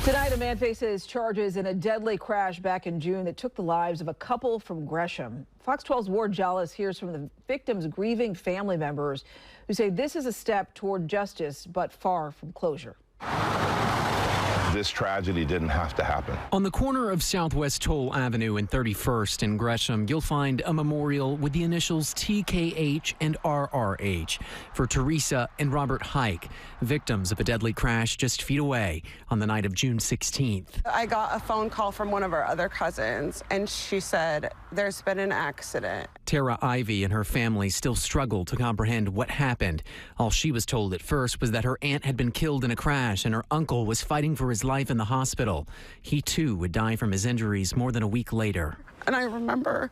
Tonight, a man faces charges in a deadly crash back in June that took the lives of a couple from Gresham. Fox 12's Ward Jallis hears from the victims' grieving family members who say this is a step toward justice, but far from closure. This tragedy didn't have to happen. On the corner of Southwest Toll Avenue and 31st in Gresham, you'll find a memorial with the initials TKH and RRH for Teresa and Robert Hike, victims of a deadly crash just feet away on the night of June 16th. I got a phone call from one of our other cousins, and she said, there's been an accident. Tara Ivy and her family still struggle to comprehend what happened. All she was told at first was that her aunt had been killed in a crash and her uncle was fighting for his life in the hospital. He too would die from his injuries more than a week later. And I remember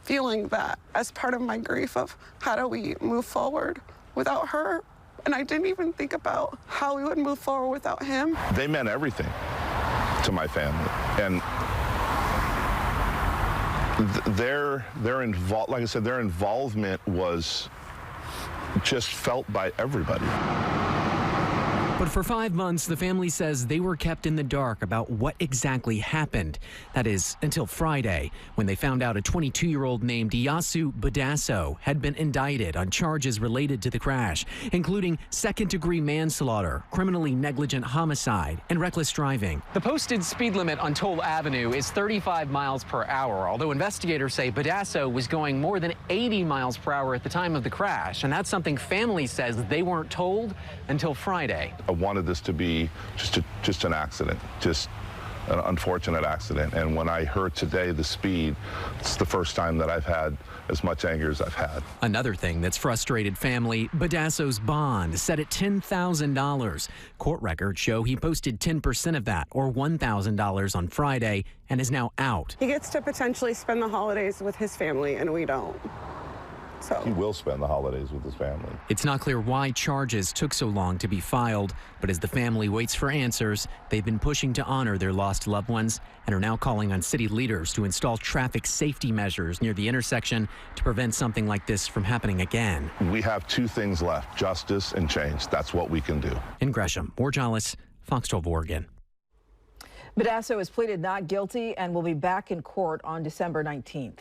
feeling that as part of my grief of how do we move forward without her. And I didn't even think about how we would move forward without him. They meant everything to my family, and like I said, their involvement was just felt by everybody. But for 5 months, the family says they were kept in the dark about what exactly happened. That is, until Friday, when they found out a 22-year-old named Yasu Badasso had been indicted on charges related to the crash, including second-degree manslaughter, criminally negligent homicide, and reckless driving. The posted speed limit on Toll Avenue is 35 miles per hour, although investigators say Badasso was going more than 80 miles per hour at the time of the crash, and that's something family says they weren't told until Friday. I wanted this to be just an accident, just an unfortunate accident. And when I heard today the speed, it's the first time that I've had as much anger as I've had. Another thing that's frustrated family, Badasso's bond set at $10,000. Court records show he posted 10% of that, or $1,000 on Friday, and is now out. He gets to potentially spend the holidays with his family, and we don't. So He will spend the holidays with his family. It's not clear why charges took so long to be filed, but as the family waits for answers, they've been pushing to honor their lost loved ones and are now calling on city leaders to install traffic safety measures near the intersection to prevent something like this from happening again. We have two things left: justice and change. That's what we can do. In Gresham, Ward Jallis, Fox 12 Oregon. Badasso has pleaded not guilty and will be back in court on December 19th.